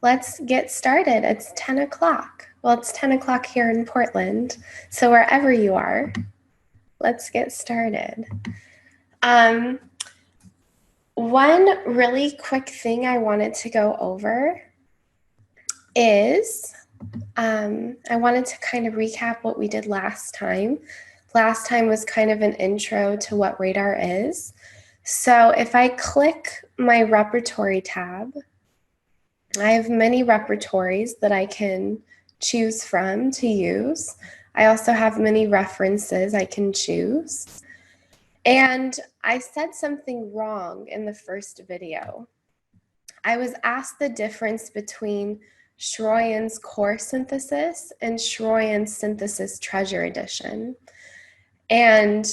let's get started. It's 10 o'clock. Well, it's 10 o'clock here in Portland, so wherever you are, let's get started. One really quick thing I wanted to go over is I wanted to kind of recap what we did last time. Last time was kind of an intro to what Radar is. So if I click my repertory tab, I have many repertories that I can choose from to use. I also have many references I can choose. And I said something wrong in the first video. I was asked the difference between Schroyen's core synthesis and Schroyen's synthesis treasure edition. And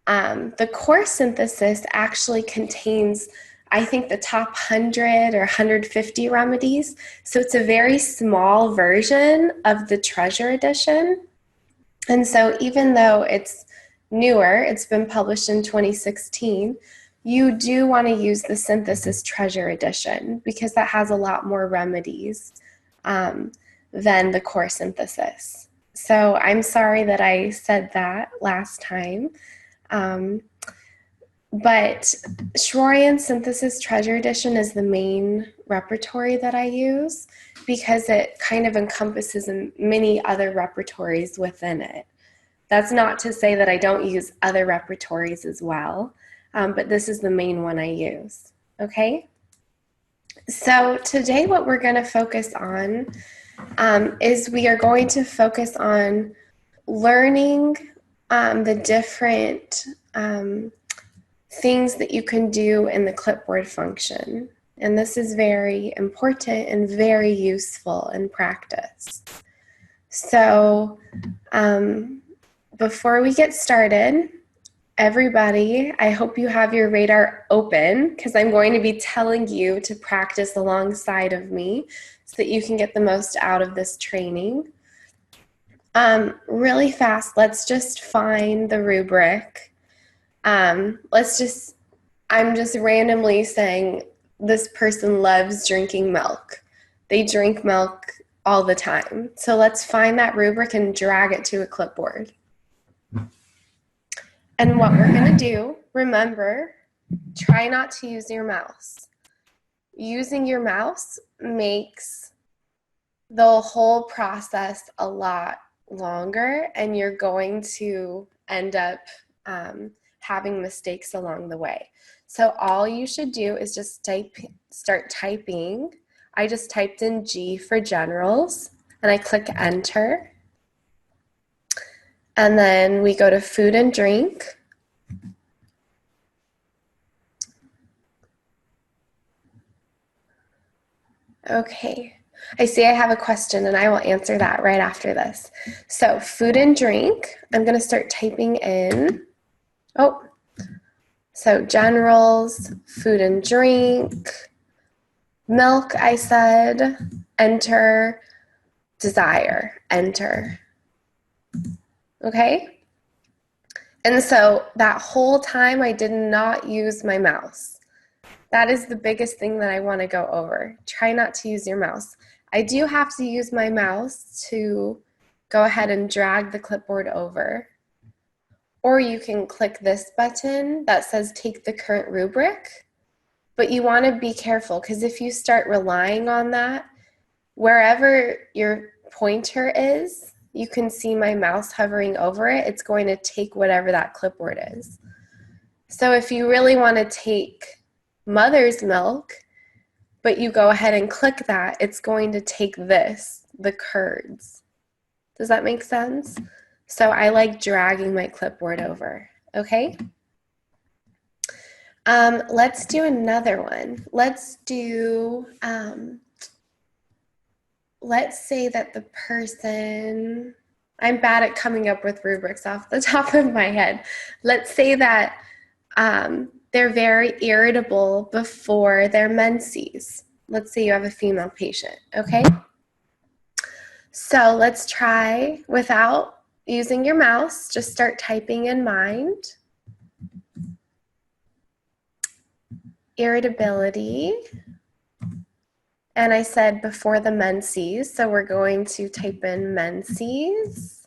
the core synthesis actually contains, I think, the top 100 or 150 remedies. So it's a very small version of the treasure edition. And so even though it's newer, it's been published in 2016, you do want to use the synthesis treasure edition because that has a lot more remedies than the core synthesis. So I'm sorry that I said that last time. But Schroyen Synthesis Treasure Edition is the main repertory that I use because it kind of encompasses many other repertories within it. That's not to say that I don't use other repertories as well, but this is the main one I use, okay? So today what we're going to focus on is we are going to focus on learning the different things that you can do in the clipboard function. And this is very important and very useful in practice. So before we get started, everybody, I hope you have your radar open because I'm going to be telling you to practice alongside of me so that you can get the most out of this training. Really fast, let's just find the rubric. I'm just randomly saying this person loves drinking milk. They drink milk all the time. So let's find that rubric and drag it to a clipboard. And what we're going to do, remember, try not to use your mouse. Using your mouse makes the whole process a lot longer, and you're going to end up having mistakes along the way. So all you should do is just start typing. I just typed in G for generals, and I click enter. And then we go to food and drink. Okay, I see I have a question and I will answer that right after this. So food and drink, I'm going to start typing in, so generals, food and drink, milk, I said, enter, desire, enter. Okay? And so that whole time I did not use my mouse. That is the biggest thing that I want to go over. Try not to use your mouse. I do have to use my mouse to go ahead and drag the clipboard over. Or you can click this button that says take the current rubric. But you want to be careful because if you start relying on that, wherever your pointer is, you can see my mouse hovering over it. It's going to take whatever that clipboard is. So if you really want to take mother's milk, but you go ahead and click that, it's going to take this, the curds. Does that make sense? So I like dragging my clipboard over, okay? Let's do another one. Let's do, let's say that the person, I'm bad at coming up with rubrics off the top of my head. Let's say that they're very irritable before their menses. Let's say you have a female patient, okay? So let's try without using your mouse, just start typing in mind. Irritability And I said before the menses, so we're going to type in menses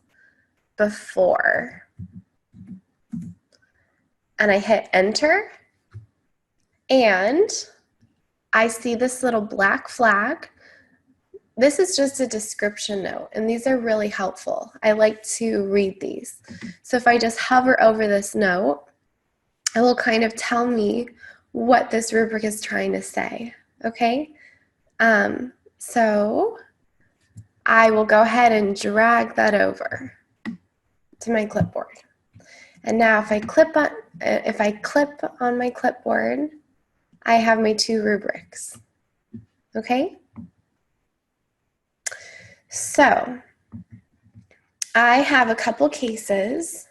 before. And I hit enter, and I see this little black flag. This is just a description note, and these are really helpful. I like to read these. So if I just hover over this note, it will kind of tell me what this rubric is trying to say, okay? So I will go ahead and drag that over to my clipboard. And now if I clip on my clipboard, I have my 2 rubrics, okay? So I have a couple cases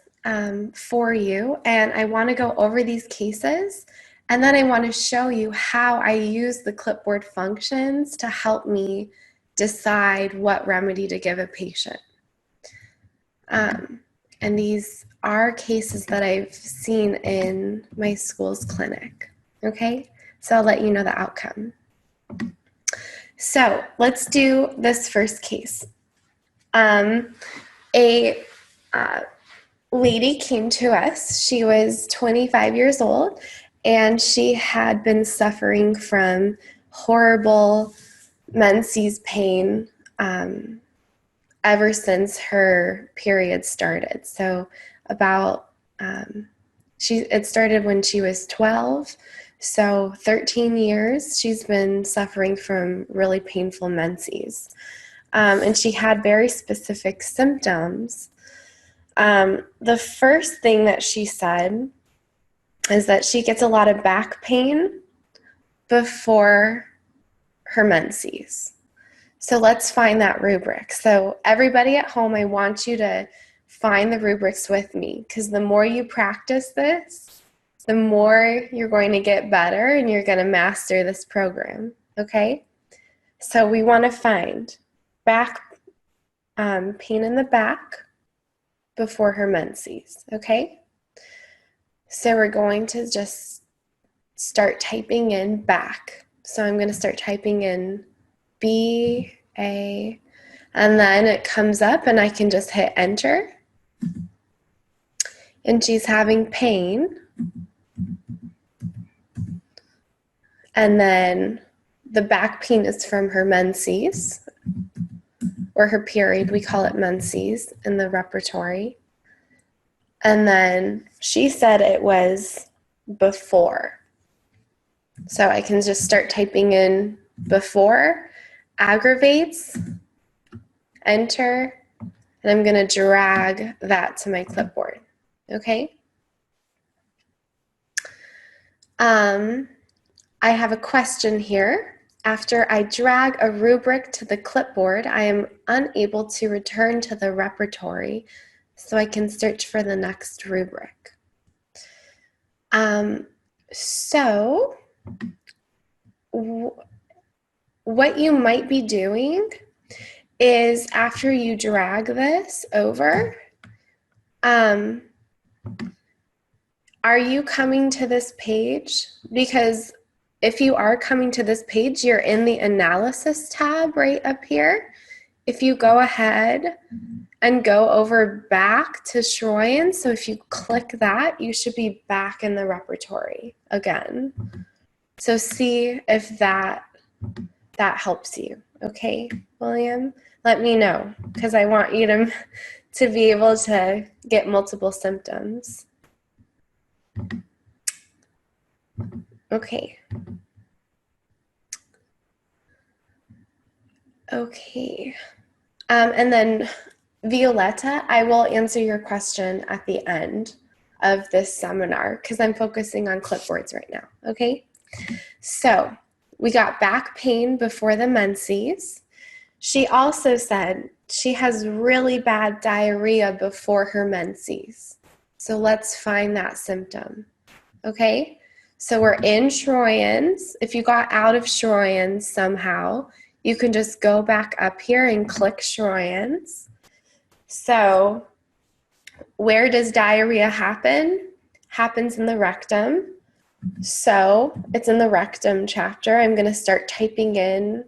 for you, and I want to go over these cases, and then I want to show you how I use the clipboard functions to help me decide what remedy to give a patient. And these are cases that I've seen in my school's clinic, okay? So I'll let you know the outcome. So let's do this first case. A lady came to us. She was 25 years old, and she had been suffering from horrible menses pain ever since her period started. So about, it started when she was 12, so 13 years she's been suffering from really painful menses. And she had very specific symptoms. The first thing that she said is that she gets a lot of back pain before her menses. So let's find that rubric. So everybody at home, I want you to find the rubrics with me, because the more you practice this, the more you're going to get better and you're going to master this program, okay? So we want to find back pain in the back before her menses, okay? So we're going to just start typing in back. So I'm going to start typing in B-A, and then it comes up and I can just hit enter. And she's having pain. And then the back pain is from her menses, or her period. We call it menses in the repertory. And then she said it was before. So I can just start typing in before, aggravates, enter, and I'm going to drag that to my clipboard, okay? I have a question here. After I drag a rubric to the clipboard, I am unable to return to the repertory, so I can search for the next rubric. So what you might be doing is, after you drag this over, are you coming to this page? Because if you are coming to this page, you're in the analysis tab right up here. If you go ahead and go over back to Schroyen, so if you click that, you should be back in the repertory again. So see if that helps you, okay, William? Let me know, because I want you to be able to get multiple symptoms. Okay. Okay. And then Violetta, I will answer your question at the end of this seminar, because I'm focusing on clipboards right now, okay? So we got back pain before the menses. She also said she has really bad diarrhea before her menses. So let's find that symptom, okay? So we're in Schroyen's. If you got out of Schroyen's somehow, you can just go back up here and click Schroyen's. So where does diarrhea happen? Happens in the rectum. So it's in the rectum chapter. I'm going to start typing in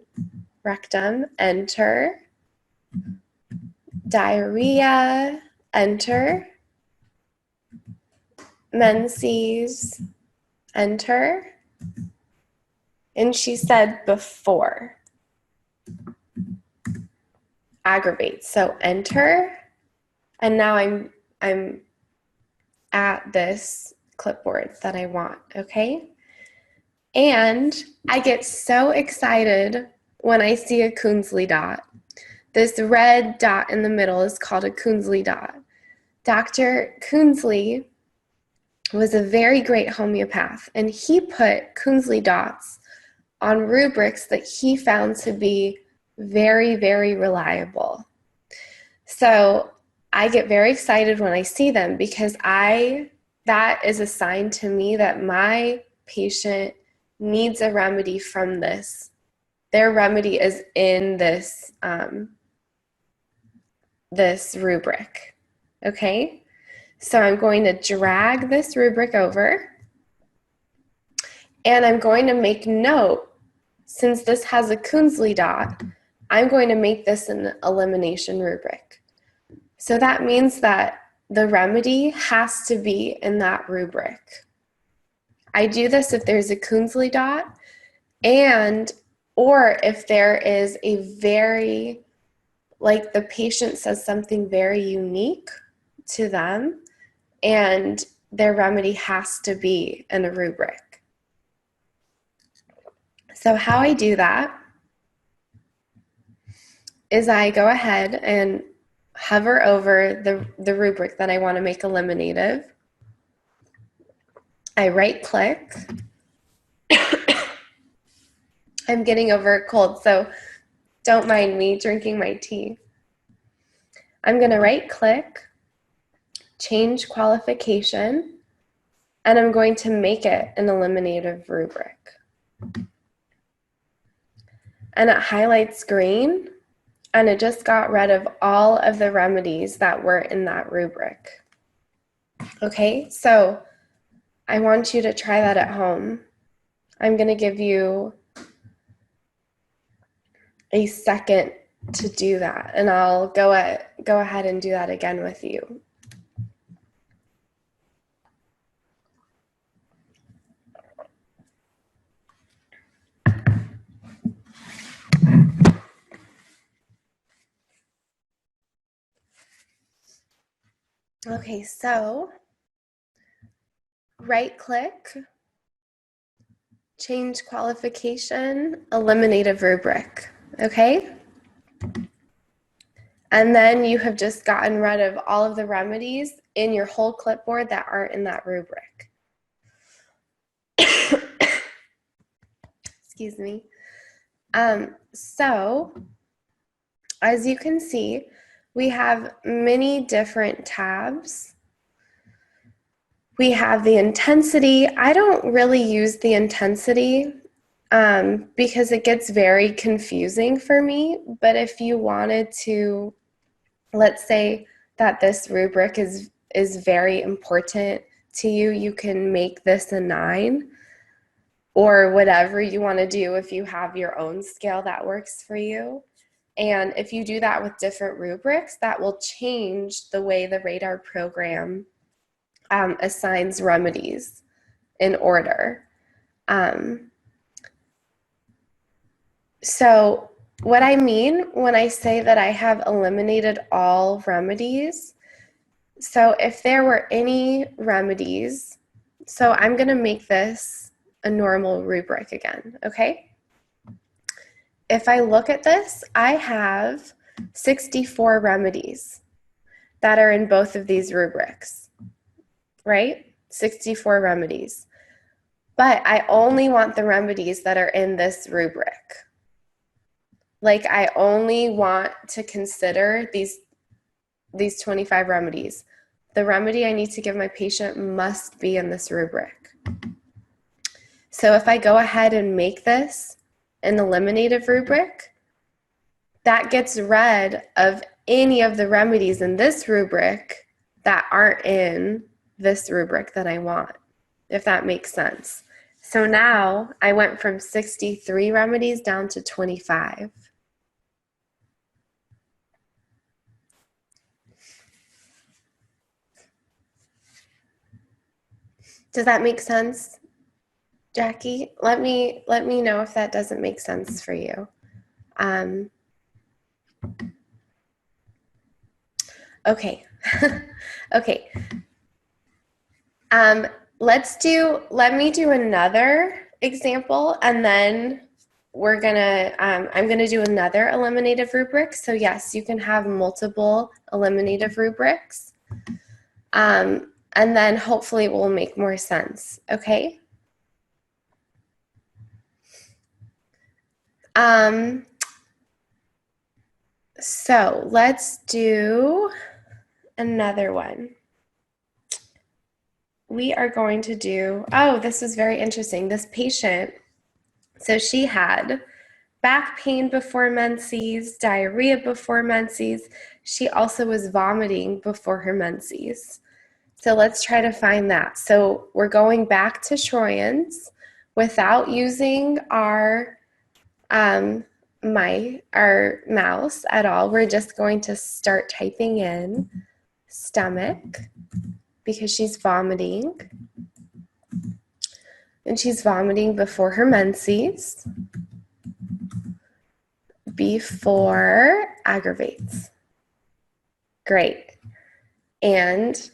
rectum, enter, diarrhea, enter, menses, enter, and she said before, aggravate. So enter, and now I'm at this clipboard that I want, okay? And I get so excited when I see a Künzli dot. This red dot in the middle is called a Künzli dot. Dr. Künzli was a very great homeopath, and he put Künzli dots on rubrics that he found to be very, very reliable. So I get very excited when I see them because that is a sign to me that my patient needs a remedy from this. Their remedy is in this, this rubric, okay? So I'm going to drag this rubric over, and I'm going to make note, since this has a Künzli dot, I'm going to make this an elimination rubric. So that means that the remedy has to be in that rubric. I do this if there's a Künzli dot, or if there is a very, like the patient says something very unique to them, and their remedy has to be in a rubric. So how I do that is I go ahead and hover over the rubric that I want to make eliminative. I right click. I'm getting over a cold, so don't mind me drinking my tea. I'm going to right click, change qualification, and I'm going to make it an eliminative rubric. And it highlights green, and it just got rid of all of the remedies that were in that rubric. Okay, so I want you to try that at home. I'm going to give you a second to do that, and I'll go ahead and do that again with you. Okay, so right click, change qualification, eliminative rubric, okay? And then you have just gotten rid of all of the remedies in your whole clipboard that aren't in that rubric. Excuse me. So as you can see, we have many different tabs. We have the intensity. I don't really use the intensity because it gets very confusing for me. But if you wanted to, let's say that this rubric is very important to you, you can make this a 9 or whatever you want to do if you have your own scale that works for you. And if you do that with different rubrics, that will change the way the Radar program assigns remedies in order. So what I mean when I say that I have eliminated all remedies, so if there were any remedies, so I'm going to make this a normal rubric again, okay? If I look at this, I have 64 remedies that are in both of these rubrics, right? 64 remedies. But I only want the remedies that are in this rubric. Like I only want to consider these 25 remedies. The remedy I need to give my patient must be in this rubric. So if I go ahead and make this an eliminative rubric, that gets rid of any of the remedies in this rubric that aren't in this rubric that I want, if that makes sense. So now I went from 63 remedies down to 25. Does that make sense, Jackie? Let me know if that doesn't make sense for you. Okay. Okay. Let me do another example, and then we're gonna, I'm gonna do another eliminative rubric. So yes, you can have multiple eliminative rubrics. And then hopefully it will make more sense, okay? So let's do another one. We are going to do, oh, this is very interesting. This patient, so she had back pain before menses, diarrhea before menses. She also was vomiting before her menses. So let's try to find that. So we're going back to Troyans without using our mouse at all. We're just going to start typing in stomach because she's vomiting. And she's vomiting before her menses. Before aggravates. Great. And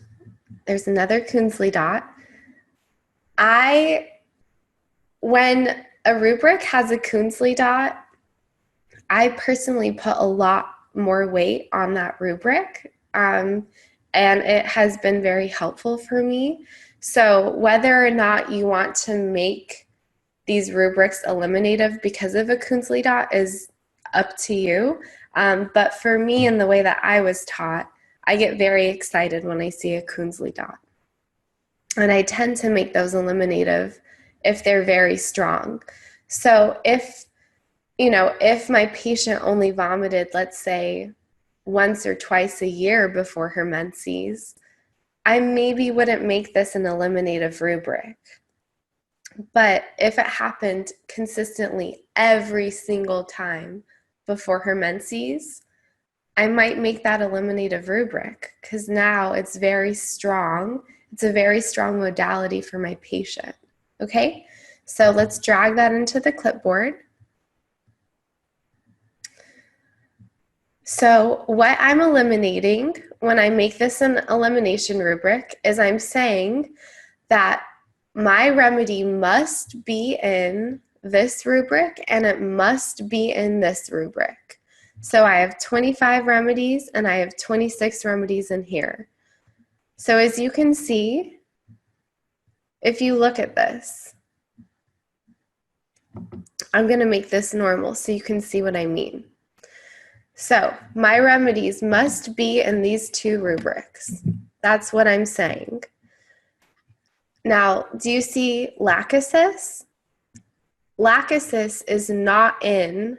there's another Coonsley dot. When a rubric has a Coonsley dot, I personally put a lot more weight on that rubric, and it has been very helpful for me. So whether or not you want to make these rubrics eliminative because of a Coonsley dot is up to you. But for me, in the way that I was taught, I get very excited when I see a Coonsley dot. And I tend to make those eliminative if they're very strong. So if my patient only vomited, let's say, once or twice a year before her menses, I maybe wouldn't make this an eliminative rubric. But if it happened consistently every single time before her menses, I might make that eliminative rubric because now it's very strong. It's a very strong modality for my patient. Okay, so let's drag that into the clipboard. So what I'm eliminating when I make this an elimination rubric is I'm saying that my remedy must be in this rubric and it must be in this rubric. So I have 25 remedies and I have 26 remedies in here. So as you can see, if you look at this, I'm going to make this normal so you can see what I mean. So my remedies must be in these two rubrics. That's what I'm saying. Now, do you see lachesis? Lachesis is not in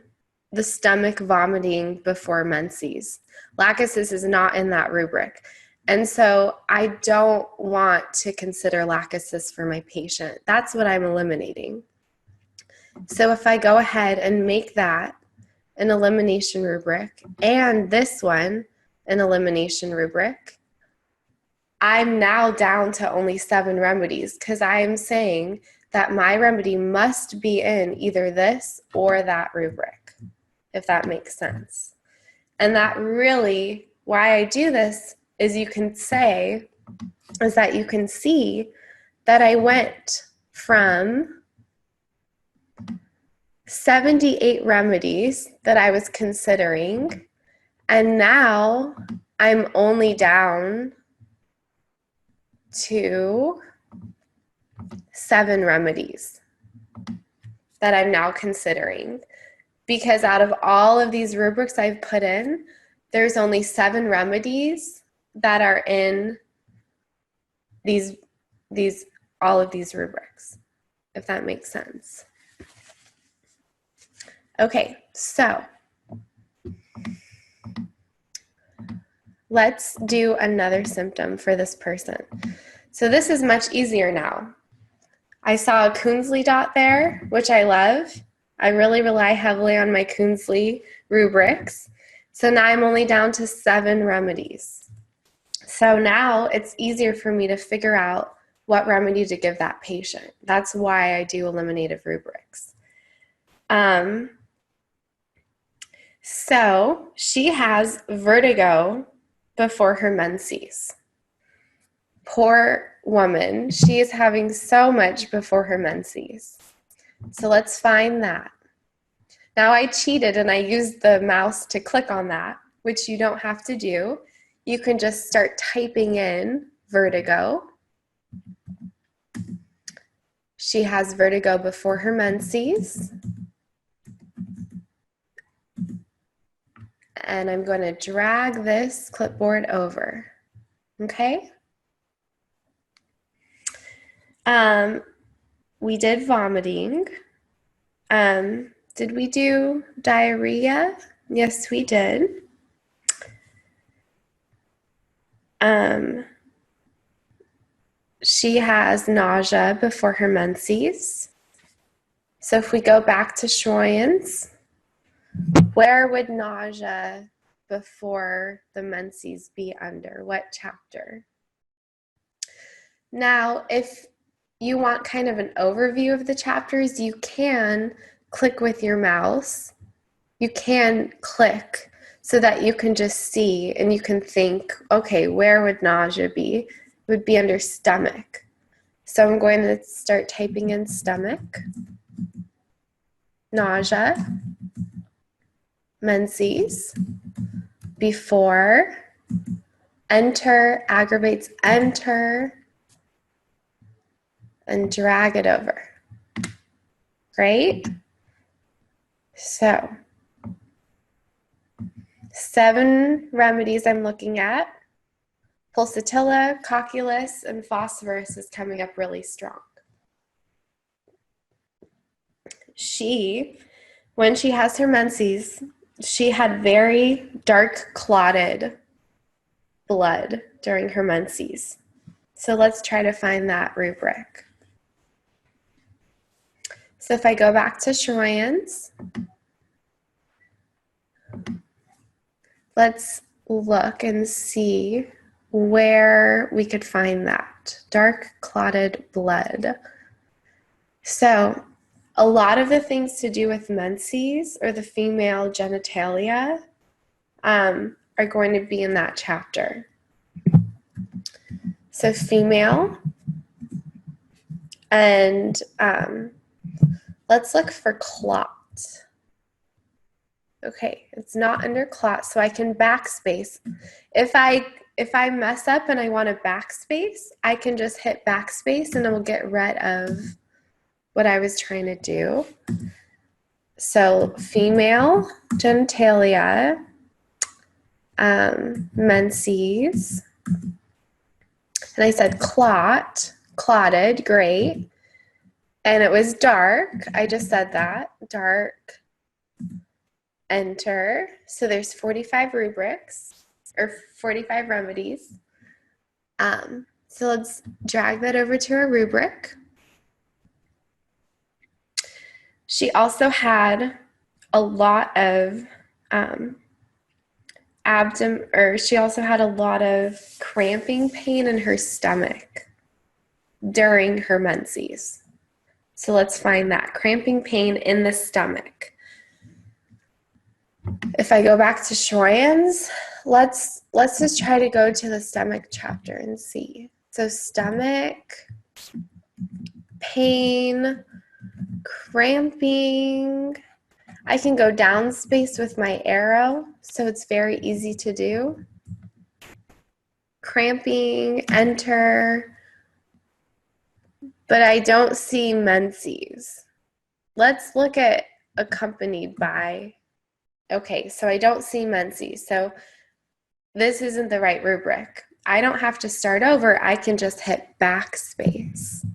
the stomach vomiting before menses. Lachesis is not in that rubric. And so I don't want to consider lachesis for my patient. That's what I'm eliminating. So if I go ahead and make that an elimination rubric and this one an elimination rubric, I'm now down to only 7 remedies because I am saying that my remedy must be in either this or that rubric, if that makes sense. And that really, why I do this is that you can see that I went from 78 remedies that I was considering, and now I'm only down to 7 remedies that I'm now considering. Because out of all of these rubrics I've put in, there's only 7 remedies that are in all of these rubrics, if that makes sense. Okay, so let's do another symptom for this person. So this is much easier now. I saw a Coonsley dot there, which I love. I really rely heavily on my Coonsley rubrics. So now I'm only down to 7 remedies. So now it's easier for me to figure out what remedy to give that patient. That's why I do eliminative rubrics. So she has vertigo before her menses. Poor woman, she is having so much before her menses. So let's find that. Now I cheated and I used the mouse to click on that, which you don't have to do. You can just start typing in vertigo. She has vertigo before her menses. And I'm going to drag this clipboard over. Okay? We did vomiting. Did we do diarrhea? Yes, we did. She has nausea before her menses. So if we go back to Schroyen's, where would nausea before the menses be under? What chapter? Now, if you want kind of an overview of the chapters, you can click with your mouse. You can click so that you can just see and you can think, okay, where would nausea be? It would be under stomach. So I'm going to start typing in stomach, nausea, menses, before, enter, aggravates, enter, and drag it over. Great. So 7 remedies I'm looking at. Pulsatilla, cocculus, and phosphorus is coming up really strong. When she has her menses, she had very dark clotted blood during her menses. So let's try to find that rubric. So if I go back to Schroyen's, let's look and see where we could find that. Dark clotted blood. So a lot of the things to do with menses or the female genitalia are going to be in that chapter. So female, and let's look for clot. Okay, it's not under clot, so I can backspace. If I mess up and I want to backspace, I can just hit backspace and it will get rid of what I was trying to do. So female genitalia, menses, and I said clotted, great. And it was dark, I just said that, dark, enter. So there's 45 rubrics, or 45 remedies. So let's drag that over to a rubric. She also had a lot of she also had a lot of cramping pain in her stomach during her menses. So let's find that. Cramping pain in the stomach. If I go back to Schroyen's, let's just try to go to the stomach chapter and see. So stomach, pain, cramping. I can go down space with my arrow, so it's very easy to do. Cramping, enter, but I don't see menses. Let's look at accompanied by. Okay, so I don't see menses, so this isn't the right rubric. I don't have to start over, I can just hit backspace.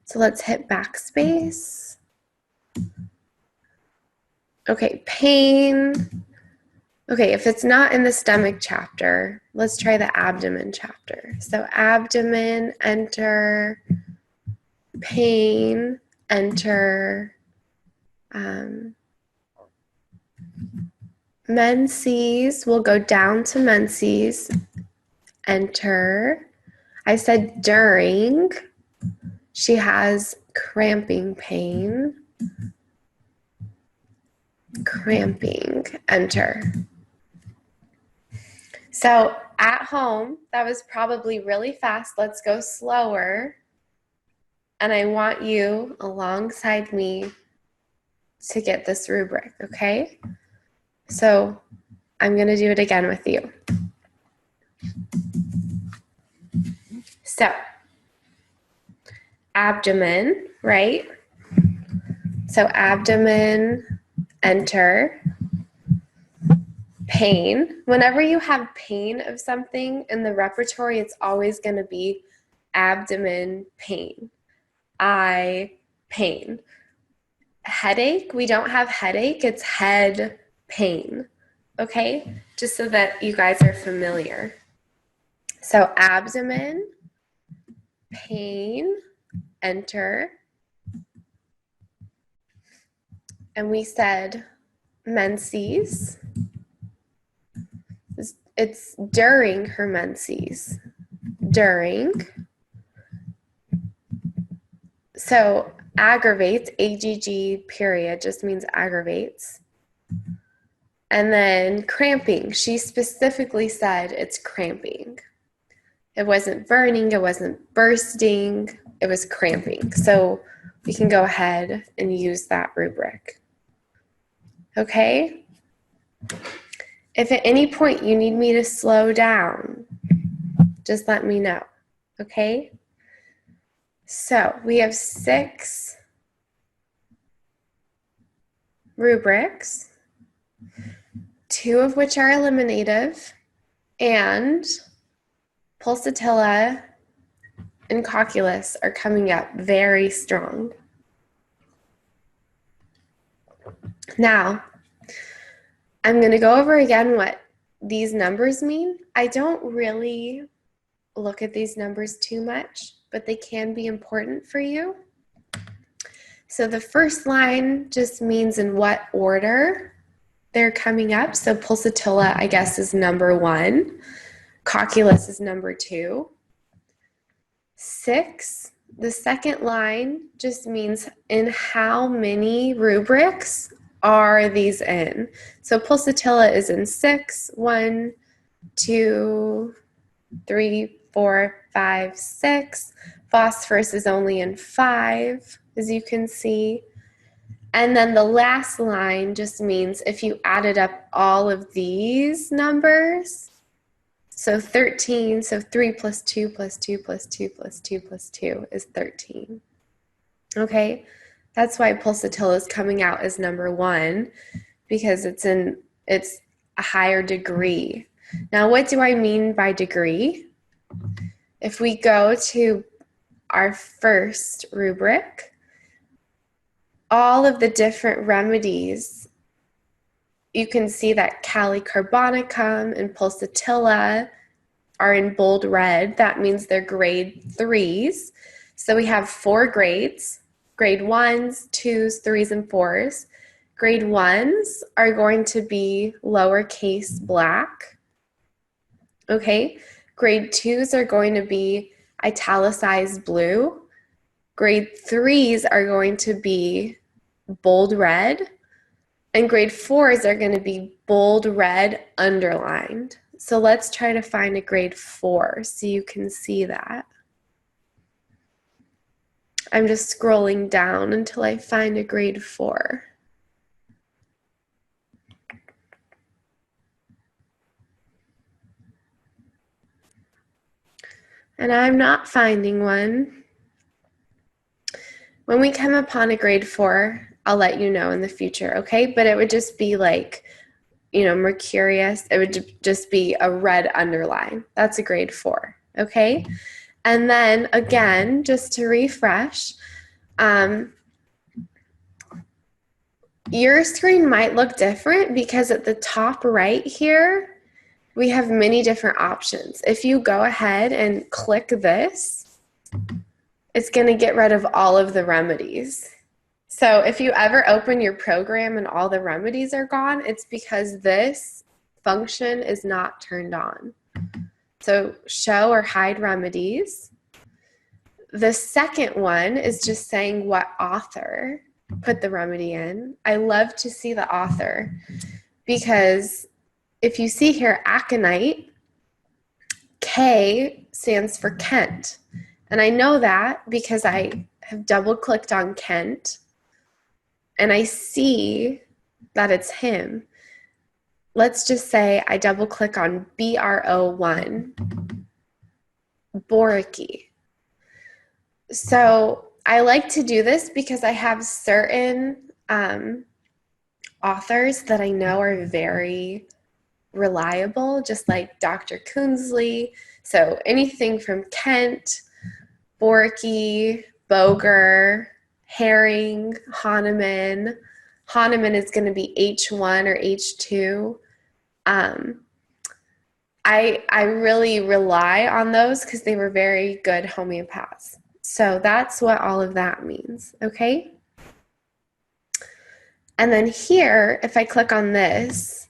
So let's hit backspace. Okay, pain. Okay, if it's not in the stomach chapter, let's try the abdomen chapter. So abdomen, enter, pain, enter menses. We'll go down to menses, enter. I said during. She has cramping pain. Cramping, enter. So at home, that was probably really fast. Let's go slower. And I want you alongside me to get this rubric, okay? So I'm going to do it again with you. So abdomen, right? So abdomen, enter. Pain. Whenever you have pain of something in the repertory, it's always going to be abdomen pain. Eye pain. Headache, we don't have headache, it's head pain. Okay? Just so that you guys are familiar. So abdomen, pain, enter. And we said menses. It's during her menses. During. So aggravates, AGG period, just means aggravates. And then cramping. She specifically said it's cramping. It wasn't burning, it wasn't bursting, it was cramping. So we can go ahead and use that rubric. Okay? If at any point you need me to slow down, just let me know, okay? So we have 6 rubrics, 2 of which are eliminative, and pulsatilla and cocculus are coming up very strong. Now, I'm going to go over again what these numbers mean. I don't really look at these numbers too much, but they can be important for you. So the first line just means in what order they're coming up. So pulsatilla, I guess, is number 1. Cocculus is number 2. 6, the second line just means in how many rubrics are these in. So pulsatilla is in 6, 1, 2, 3, 4, 5, 6. Phosphorus is only in 5, as you can see. And then the last line just means if you added up all of these numbers, so 13, so 3 plus 2 plus 2 plus 2 plus 2 plus 2 is 13. Okay? That's why pulsatilla is coming out as number 1, because it's a higher degree. Now, what do I mean by degree? If we go to our first rubric, all of the different remedies, you can see that calicarbonicum and pulsatilla are in bold red. That means they're grade 3s. So we have 4 grades. Grade 1s, 2s, 3s, and 4s. Grade 1s are going to be lowercase black. Okay. Grade 2s are going to be italicized blue. Grade 3s are going to be bold red. And grade 4s are going to be bold red underlined. So let's try to find a grade 4 so you can see that. I'm just scrolling down until I find a grade 4. And I'm not finding one. When we come upon a grade 4, I'll let you know in the future, okay? But it would just be like, mercurius. It would just be a red underline. That's a grade 4, okay? And then again, just to refresh, your screen might look different because at the top right here, we have many different options. If you go ahead and click this, it's going to get rid of all of the remedies. So if you ever open your program and all the remedies are gone, it's because this function is not turned on. So show or hide remedies. The second one is just saying what author put the remedy in. I love to see the author because if you see here aconite, K stands for Kent. And I know that because I have double clicked on Kent and I see that it's him. Let's just say I double click on BRO1, Boriki. So I like to do this because I have certain authors that I know are very reliable, just like Dr. Coonsley. So anything from Kent, Borky, Boger, Herring, Hahnemann. Hahnemann is going to be H1 or H2. I really rely on those because they were very good homeopaths. So that's what all of that means, okay? And then here, if I click on this,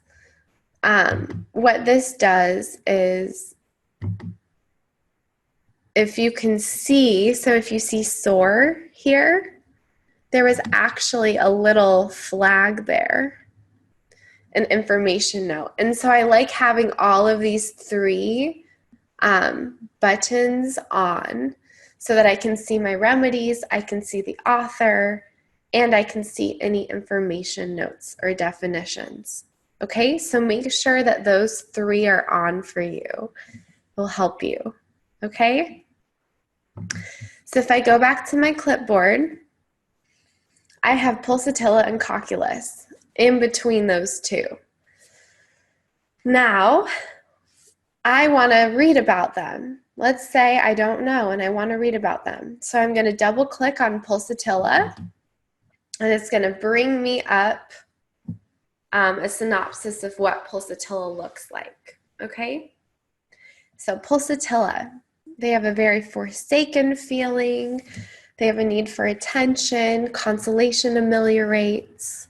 what this does is, if you can see, so if you see sore here, there was actually a little flag there, an information note. And so I like having all of these three buttons on so that I can see my remedies, I can see the author, and I can see any information notes or definitions. Okay, so make sure that those three are on for you. It will help you. Okay? So if I go back to my clipboard, I have pulsatilla and cocculus in between those two. Now, I want to read about them. Let's say I don't know and I want to read about them. So I'm going to double click on pulsatilla and it's going to bring me up a synopsis of what pulsatilla looks like. Okay? So pulsatilla, they have a very forsaken feeling. They have a need for attention. Consolation ameliorates.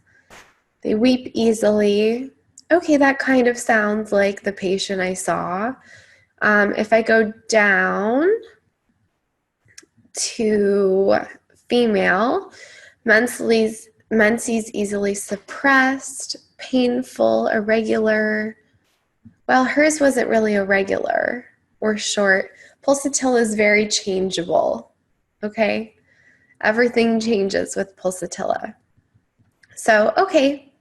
They weep easily. Okay, that kind of sounds like the patient I saw. If I go down to female, menses easily suppressed, painful, irregular. Well, hers wasn't really irregular or short. Pulsatilla is very changeable, okay? Everything changes with pulsatilla. So, okay,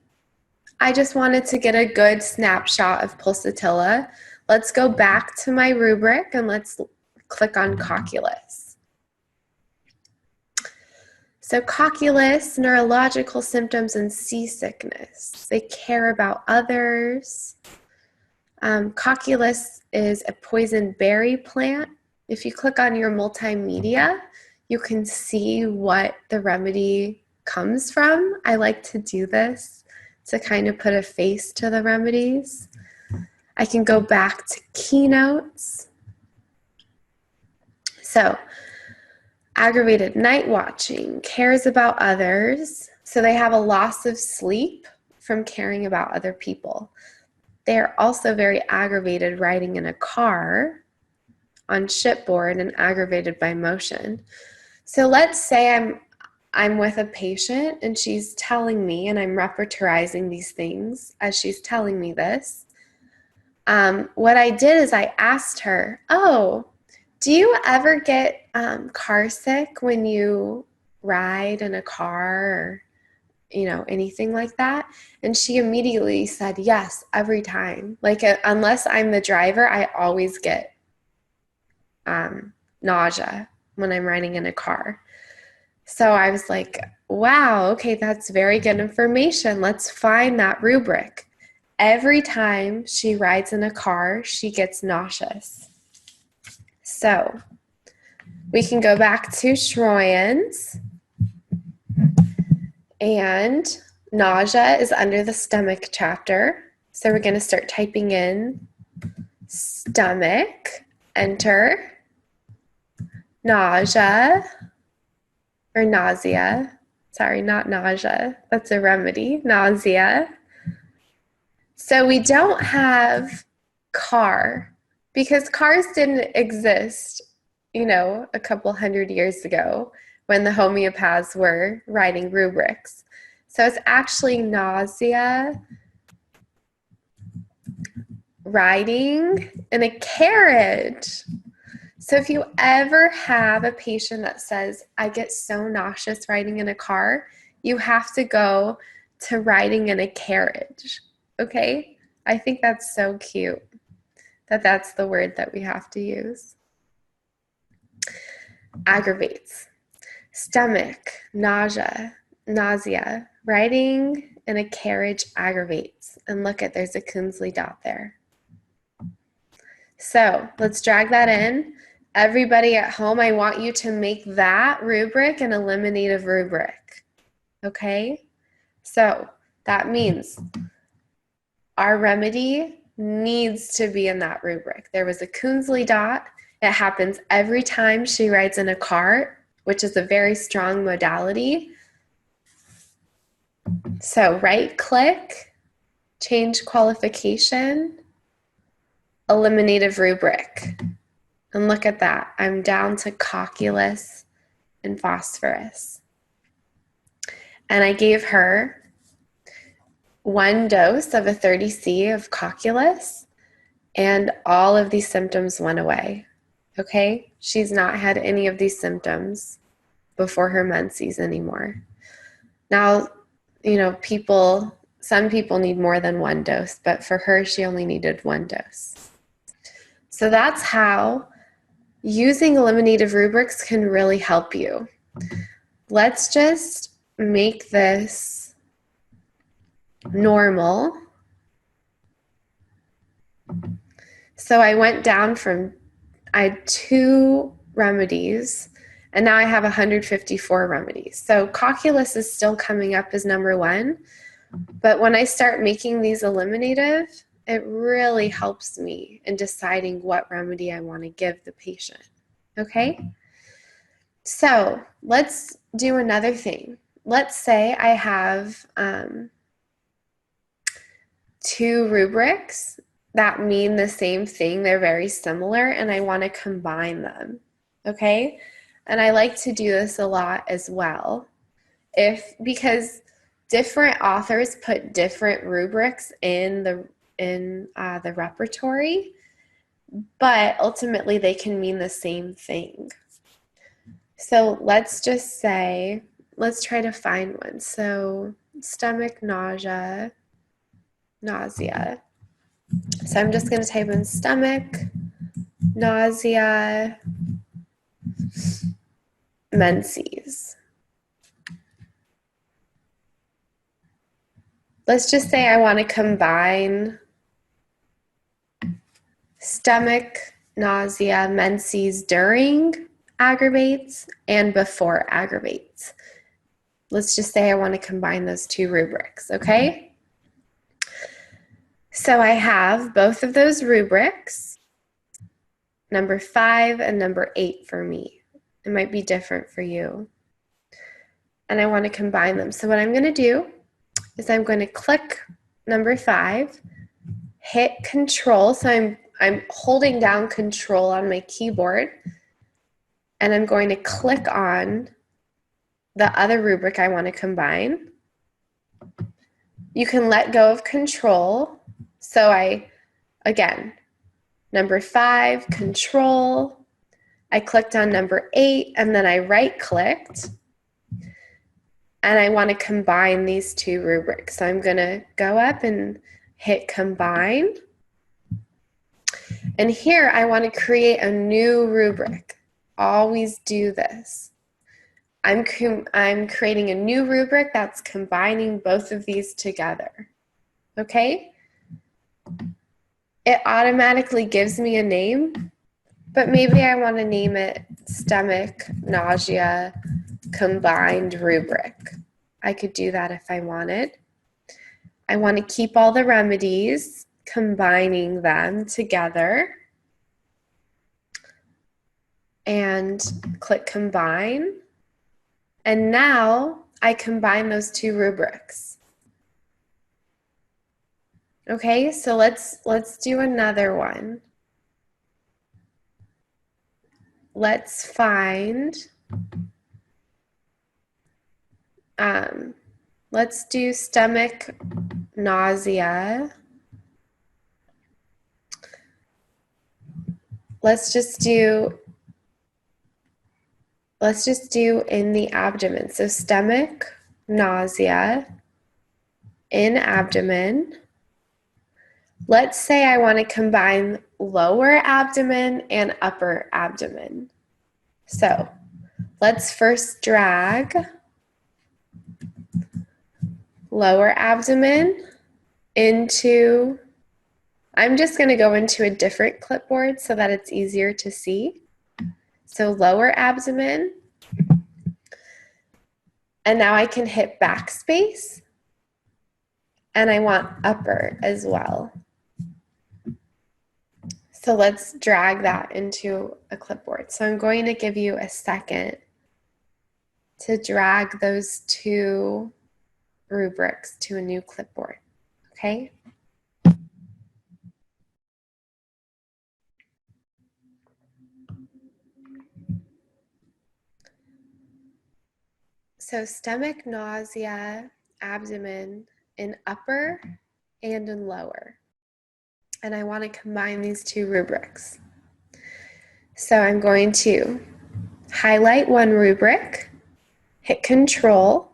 I just wanted to get a good snapshot of pulsatilla. Let's go back to my rubric and let's click on cocculus. So cocculus, neurological symptoms and seasickness. They care about others. Cocculus is a poison berry plant. If you click on your multimedia, you can see what the remedy comes from. I like to do this to kind of put a face to the remedies. I can go back to keynotes. So, aggravated night watching, cares about others. So they have a loss of sleep from caring about other people. They are also very aggravated riding in a car, on shipboard, and aggravated by motion. So let's say I'm with a patient and she's telling me, and I'm repertorizing these things as she's telling me this. What I did is I asked her, oh, do you ever get car sick when you ride in a car or, you know, anything like that? And she immediately said, yes, every time. Like, unless I'm the driver, I always get nausea when I'm riding in a car. So I was like, wow, okay, that's very good information. Let's find that rubric. Every time she rides in a car, she gets nauseous. So we can go back to Schroyen's, and nausea is under the stomach chapter. So we're going to start typing in stomach, enter, nausea, or nausea. Sorry, not nausea. That's a remedy. Nausea. So we don't have car because cars didn't exist, a couple hundred years ago when the homeopaths were writing rubrics. So it's actually nausea, riding in a carriage. So if you ever have a patient that says, I get so nauseous riding in a car, you have to go to riding in a carriage, okay? I think that's so cute that that's the word that we have to use. Aggravates. Stomach, nausea, riding in a carriage aggravates. And look at, there's a Künstler dot there. So let's drag that in. Everybody at home, I want you to make that rubric an eliminative rubric, okay? So that means our remedy needs to be in that rubric. There was a Künstler dot. It happens every time she rides in a car, which is a very strong modality. So right click, change qualification, eliminative rubric. And look at that, I'm down to cocculus and phosphorus. And I gave her 1 dose of a 30C of cocculus, and all of these symptoms went away. Okay, she's not had any of these symptoms before her menses anymore. Now, some people need more than 1 dose, but for her, she only needed 1 dose. So that's how using eliminative rubrics can really help you. Let's just make this normal. So I went down from, I had 2 remedies, and now I have 154 remedies. So cocculus is still coming up as number 1, but when I start making these eliminative, it really helps me in deciding what remedy I want to give the patient, okay? So let's do another thing. Let's say I have 2 rubrics that mean the same thing. They're very similar, and I want to combine them, okay? And I like to do this a lot as well, because different authors put different rubrics in the repertory, but ultimately they can mean the same thing. So let's just say, let's try to find one. So stomach, nausea. So I'm just going to type in stomach, nausea, menses. Let's just say I want to combine stomach, nausea, menses during aggravates and before aggravates. Let's just say I want to combine those 2 rubrics, okay? So I have both of those rubrics, number 5 and number 8 for me. It might be different for you. And I want to combine them. So what I'm going to do is I'm going to click number 5, hit Control. So I'm holding down Control on my keyboard, and I'm going to click on the other rubric I want to combine. You can let go of Control. So again, number 5, Control. I clicked on number 8, and then I right-clicked, and I want to combine these 2 rubrics. So I'm going to go up and hit Combine. And here I want to create a new rubric. Always do this. I'm creating a new rubric that's combining both of these together. Okay? It automatically gives me a name, but maybe I want to name it Stomach, Nausea, Combined Rubric. I could do that if I wanted. I want to keep all the remedies, combining them together, and click Combine. And now I combine those two rubrics. Okay, so let's do another one. Let's find, let's do stomach nausea. Let's just do in the abdomen. So stomach nausea in abdomen. Let's say I want to combine lower abdomen and upper abdomen. So let's first drag lower abdomen into, I'm just going to go into a different clipboard so that it's easier to see. So lower abdomen, and now I can hit backspace, and I want upper as well. So let's drag that into a clipboard. So I'm going to give you a second to drag those two rubrics to a new clipboard, okay? So stomach nausea, abdomen in upper and in lower. And I want to combine these two rubrics. So I'm going to highlight one rubric, hit Control,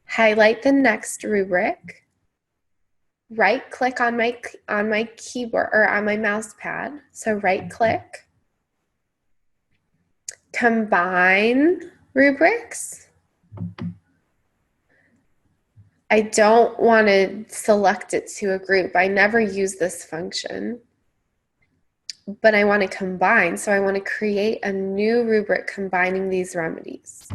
highlight the next rubric, right-click on my keyboard or on my mouse pad. So right-click, combine rubrics. I don't want to select it to a group. I never use this function, but I want to combine. So I want to create a new rubric combining these remedies.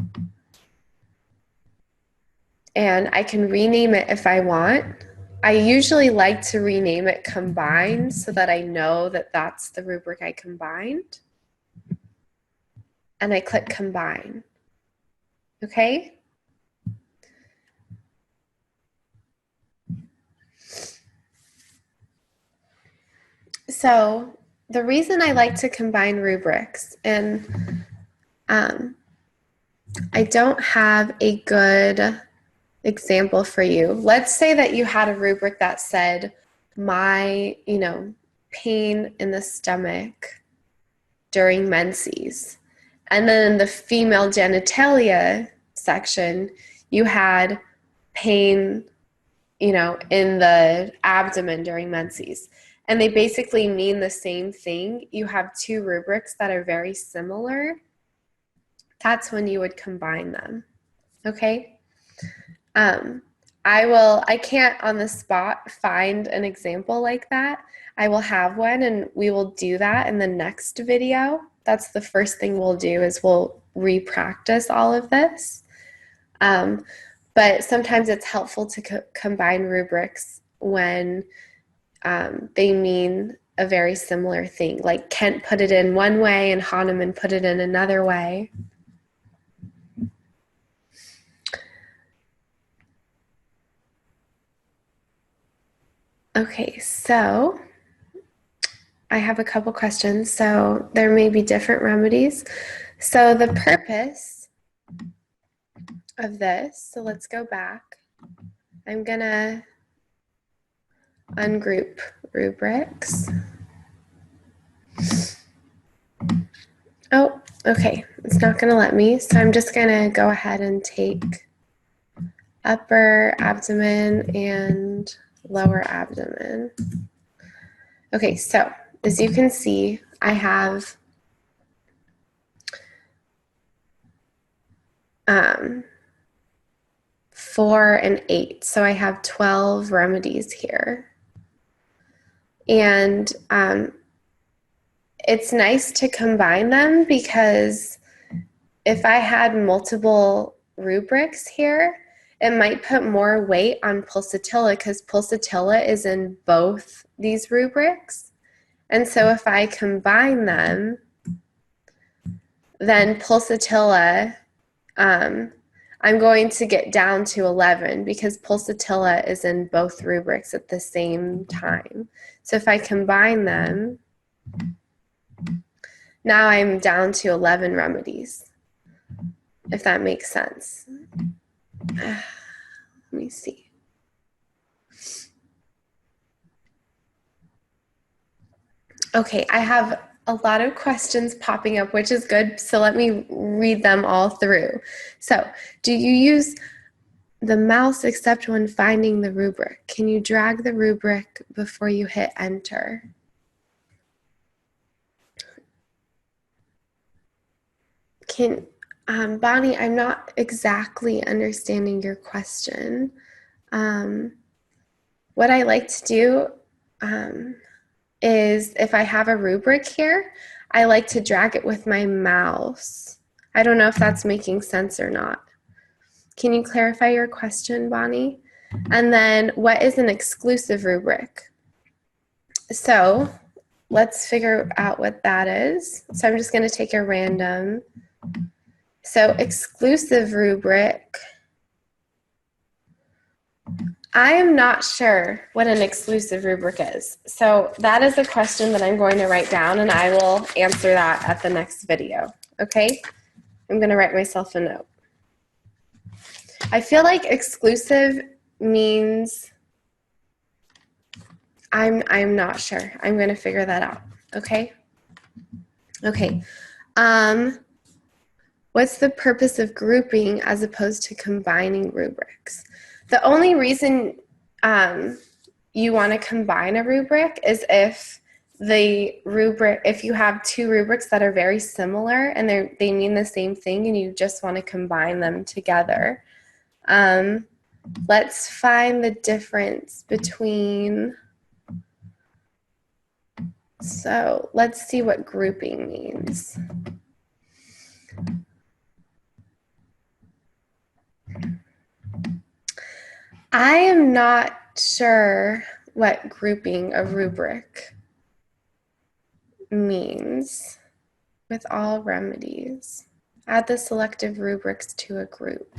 And I can rename it if I want. I usually like to rename it combined so that I know that that's the rubric I combined. And I click combine. Okay? So the reason I like to combine rubrics, and I don't have a good example for you. Let's say that you had a rubric that said my, pain in the stomach during menses. And then in the female genitalia section, you had pain, in the abdomen during menses. And they basically mean the same thing. You have two rubrics that are very similar. That's when you would combine them. Okay? I can't on the spot find an example like that. I will have one, and we will do that in the next video. That's the first thing we'll do, is we'll re-practice all of this. But sometimes it's helpful to combine rubrics when they mean a very similar thing. Like Kent put it in one way and Hahnemann put it in another way. Okay, so I have a couple questions. So there may be different remedies. So the purpose of this, so let's go back. I'm gonna ungroup rubrics. Oh, okay, it's not gonna let me. So I'm just gonna go ahead and take upper abdomen and lower abdomen. Okay, so as you can see, I have 4 and 8. So I have 12 remedies here. And it's nice to combine them, because if I had multiple rubrics here, it might put more weight on pulsatilla, because pulsatilla is in both these rubrics. And so if I combine them, then pulsatilla I'm going to get down to 11 because pulsatilla is in both rubrics at the same time. So if I combine them, now I'm down to 11 remedies, if that makes sense. Let me see. Okay, I have a lot of questions popping up, which is good, so let me read them all through. So, do you use the mouse except when finding the rubric? Can you drag the rubric before you hit enter? Bonnie, I'm not exactly understanding your question. What I like to do is if I have a rubric here, I like to drag it with my mouse. I don't know if that's making sense or not. Can you clarify your question, Bonnie? And then what is an exclusive rubric? So let's figure out what that is. So I'm just going to take a random. So exclusive rubric. I am not sure what an exclusive rubric is. So that is a question that I'm going to write down, and I will answer that at the next video. Okay? I'm going to write myself a note. I feel like exclusive means I'm not sure. I'm going to figure that out. Okay? Okay. What's the purpose of grouping as opposed to combining rubrics? The only reason you want to combine a rubric is if you have two rubrics that are very similar and they mean the same thing and you just want to combine them together. Let's find the difference between, so let's see what grouping means. I am not sure what grouping a rubric means with all remedies. Add the selective rubrics to a group.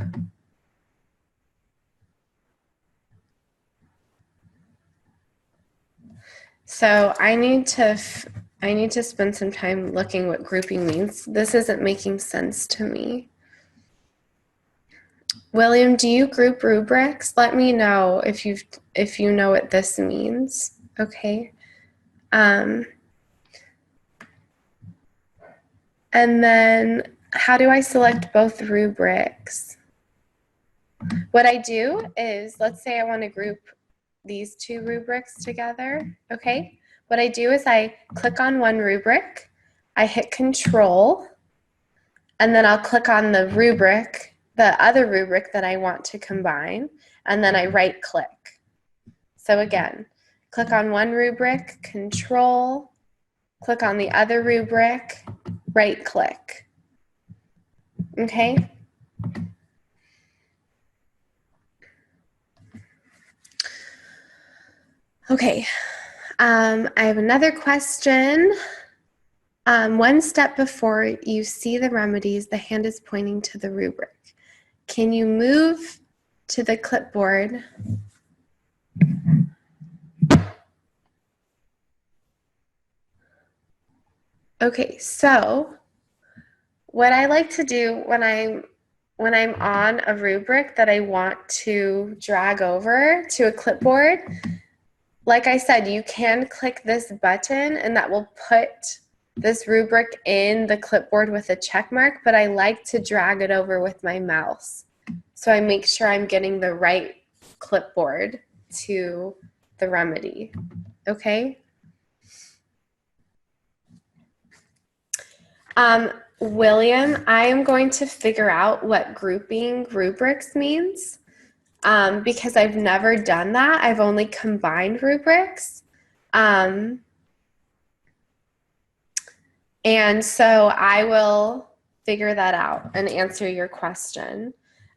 So I need to spend some time looking what grouping means. This isn't making sense to me. William, do you group rubrics? Let me know if you know what this means. Okay. And then how do I select both rubrics? What I do is, let's say I want to group these two rubrics together. Okay. What I do is I click on one rubric, I hit Control, and then I'll click on the rubric, the other rubric that I want to combine, and then I right click. So again, click on one rubric, Control, click on the other rubric, right click. Okay? Okay, I have another question. One step before you see the remedies, the hand is pointing to the rubric. Can you move to the clipboard? Okay, so what I like to do when I'm on a rubric that I want to drag over to a clipboard, like I said, you can click this button and that will put this rubric in the clipboard with a check mark, but I like to drag it over with my mouse. So I make sure I'm getting the right clipboard to the remedy. Okay? William, I am going to figure out what grouping rubrics means because I've never done that. I've only combined rubrics. And so I will figure that out and answer your question.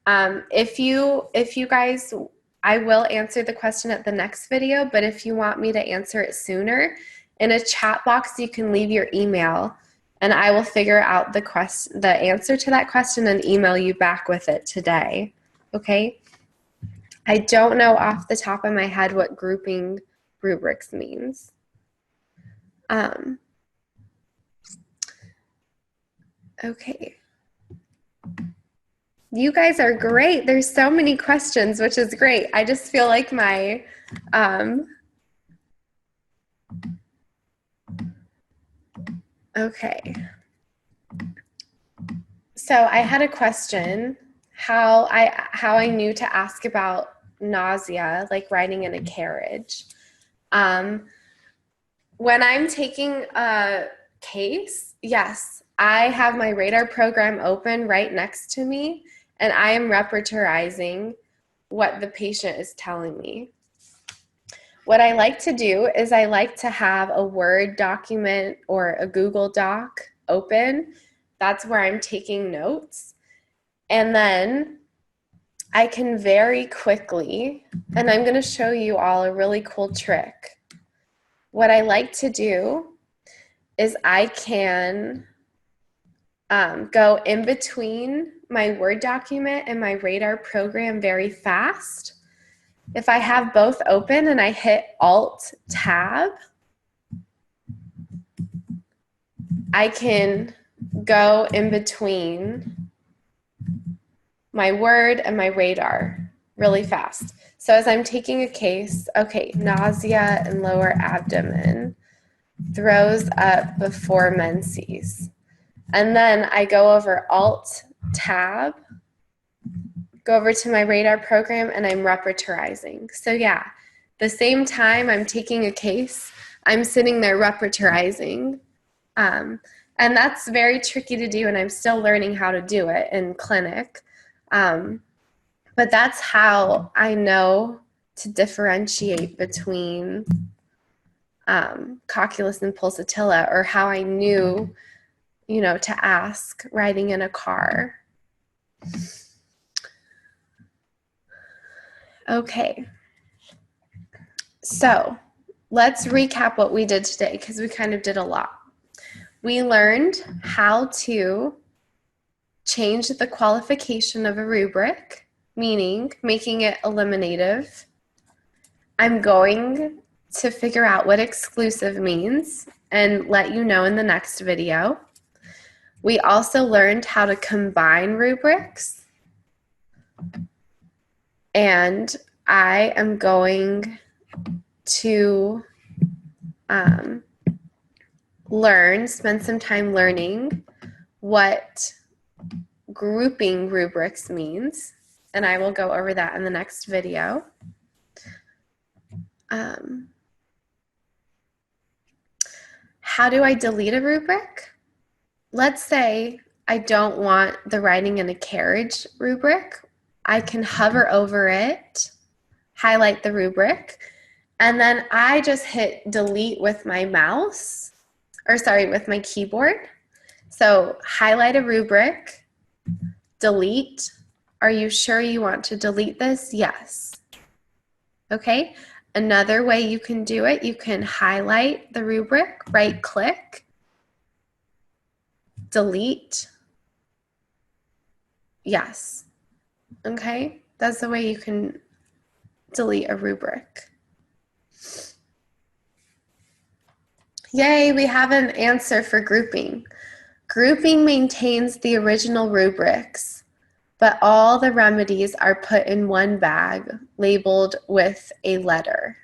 If you guys, I will answer the question at the next video, but if you want me to answer it sooner, in a chat box you can leave your email And I will figure out the answer to that question and email you back with it today. Okay? I don't know off the top of my head what grouping rubrics means. Okay. You guys are great. There's so many questions, which is great. I just feel like my okay. So I had a question how I knew to ask about nausea, like riding in a carriage. When I'm taking a case, yes, I have my radar program open right next to me, and I am repertorizing what the patient is telling me. What I like to do is I like to have a Word document or a Google Doc open. That's where I'm taking notes. And then I can very quickly, and I'm going to show you all a really cool trick. What I like to do is I can go in between my Word document and my radar program very fast. If I have both open and I hit Alt-Tab, I can go in between my Word and my radar really fast. So as I'm taking a case, okay, nausea and lower abdomen, throws up before menses. And then I go over Alt-Tab, go over to my radar program, and I'm repertorizing. So yeah, the same time I'm taking a case, I'm sitting there repertorizing. And that's very tricky to do, and I'm still learning how to do it in clinic. But that's how I know to differentiate between cocculus and pulsatilla, or how I knew, you know, to ask riding in a car. Okay. So let's recap what we did today, because we kind of did a lot. We learned how to change the qualification of a rubric, meaning making it eliminative. I'm going to figure out what exclusive means and let you know in the next video. We also learned how to combine rubrics, and I am going to spend some time learning what grouping rubrics means, and I will go over that in the next video. How do I delete a rubric? Let's say I don't want the riding in a carriage rubric. I can hover over it, highlight the rubric, and then I just hit delete with my mouse, or sorry, with my keyboard. So highlight a rubric, delete. Are you sure you want to delete this? Yes. Okay. Another way you can do it, you can highlight the rubric, right click, delete. Yes. Okay. That's the way you can delete a rubric. Yay, we have an answer for grouping. Grouping maintains the original rubrics, but all the remedies are put in one bag, labeled with a letter.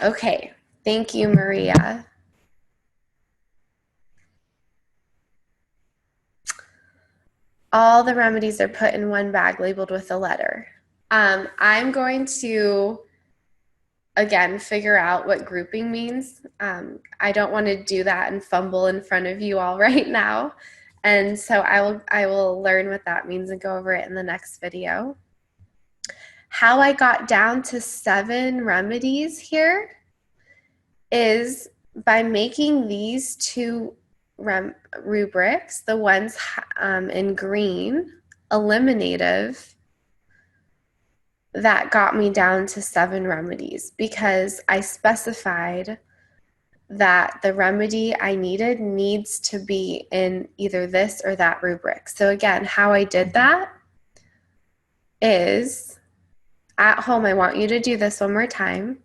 Okay, thank you, Maria. All the remedies are put in one bag, labeled with a letter. I'm going to, again, figure out what grouping means. I don't want to do that and fumble in front of you all right now. And so I will learn what that means and go over it in the next video. How I got down to 7 remedies here is by making these 2 rubrics, the ones in green, eliminative. That got me down to 7 remedies because I specified that the remedy I needed needs to be in either this or that rubric. So again, how I did that is, at home, I want you to do this one more time.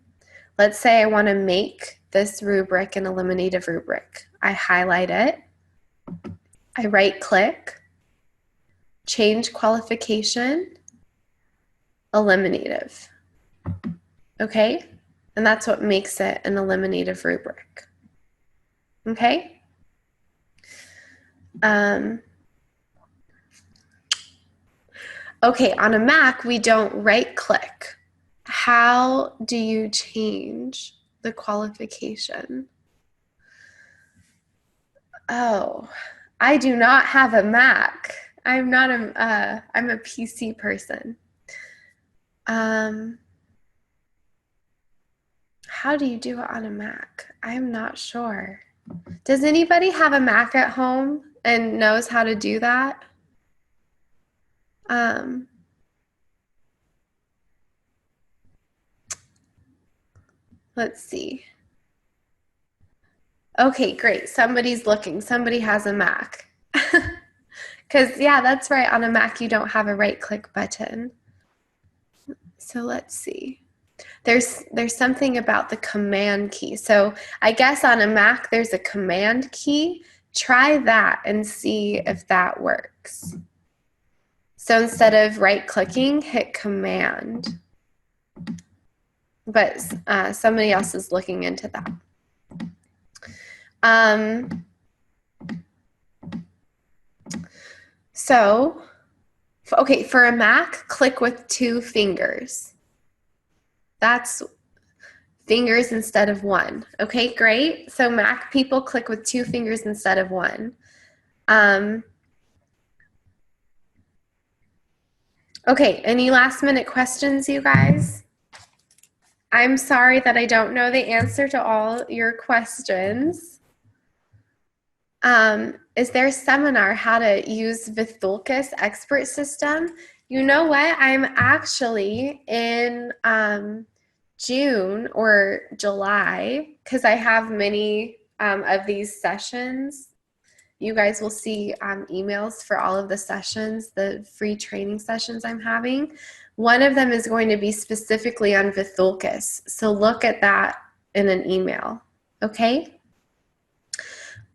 Let's say I want to make this rubric an eliminative rubric. I highlight it, I right click, change qualification, eliminative. Okay? And that's what makes it an eliminative rubric. Okay? Okay, on a Mac, we don't right click. How do you change the qualification? Oh, I do not have a Mac. I'm not I'm a PC person. How do you do it on a Mac? I'm not sure. Does anybody have a Mac at home and knows how to do that? Let's see. Okay, great. Somebody's looking. Somebody has a Mac. Because, yeah, that's right. On a Mac, you don't have a right-click button. So let's see. There's something about the command key. So I guess on a Mac, there's a command key. Try that and see if that works. So instead of right-clicking, hit command. But somebody else is looking into that. So, okay, for a Mac, click with 2 fingers. That's fingers instead of 1. Okay, great. So Mac people click with 2 fingers instead of 1. Okay, any last minute questions, you guys? I'm sorry that I don't know the answer to all your questions. Is there a seminar how to use Vithulcus Expert System? You know what? I'm actually in June or July, because I have many of these sessions. You guys will see emails for all of the sessions, the free training sessions I'm having. One of them is going to be specifically on Vithulcus, so look at that in an email, okay?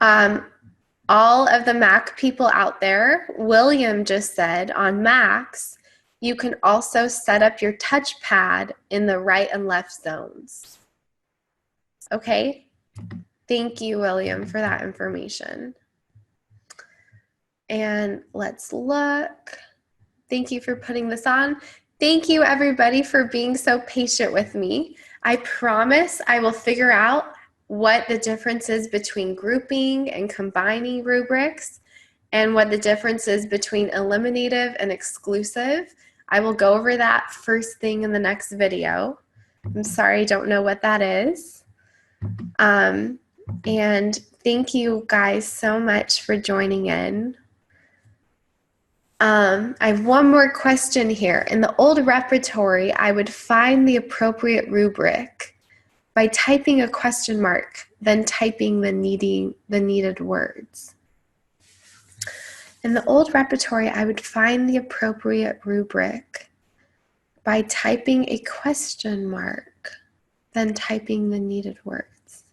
All of the Mac people out there, William just said on Macs, you can also set up your touchpad in the right and left zones. Okay? Thank you, William, for that information. And let's look. Thank you for putting this on. Thank you, everybody, for being so patient with me. I promise I will figure out what the difference is between grouping and combining rubrics and what the difference is between eliminative and exclusive. I will go over that first thing in the next video. I'm sorry, I don't know what that is. And thank you guys so much for joining in. I have one more question here. In the old repertory, I would find the appropriate rubric by typing a question mark, then typing the needed words. In the old repertory, I would find the appropriate rubric by typing a question mark, then typing the needed words.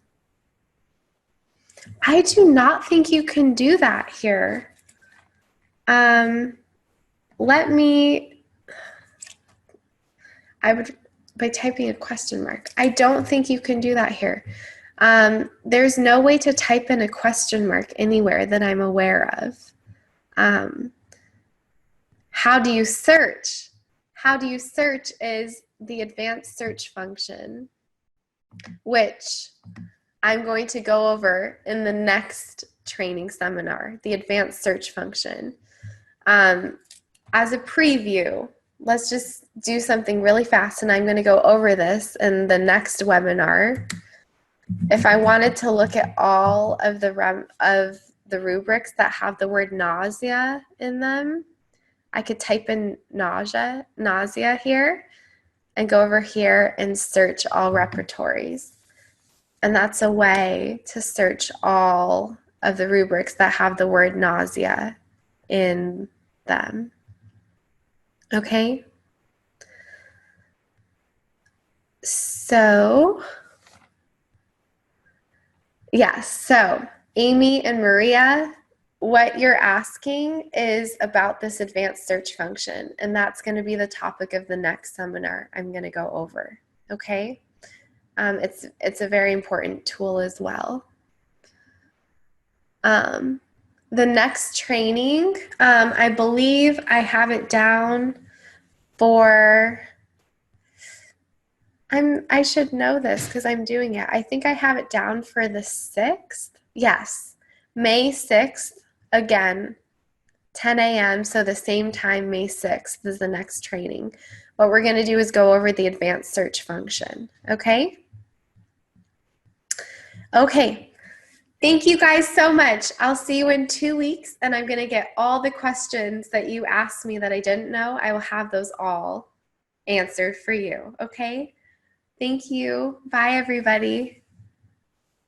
I do not think you can do that here. By typing a question mark. I don't think you can do that here. There's no way to type in a question mark anywhere that I'm aware of. How do you search? How do you search is the advanced search function, which I'm going to go over in the next training seminar, the advanced search function. As a preview, let's just do something really fast, and I'm going to go over this in the next webinar. If I wanted to look at all of the rubrics that have the word nausea in them, I could type in nausea here and go over here and search all repertories. And that's a way to search all of the rubrics that have the word nausea in them. Okay? So, yes, so Amy and Maria, what you're asking is about this advanced search function, and that's going to be the topic of the next seminar I'm going to go over. Okay? It's a very important tool as well. The next training, I believe I have it down for, I should know this because I'm doing it. I think I have it down for the 6th. Yes, May 6th, again, 10 a.m. So the same time, May 6th is the next training. What we're going to do is go over the advanced search function. Okay? Okay. Thank you guys so much. I'll see you in 2 weeks, and I'm going to get all the questions that you asked me that I didn't know. I will have those all answered for you. Okay? Thank you. Bye, everybody.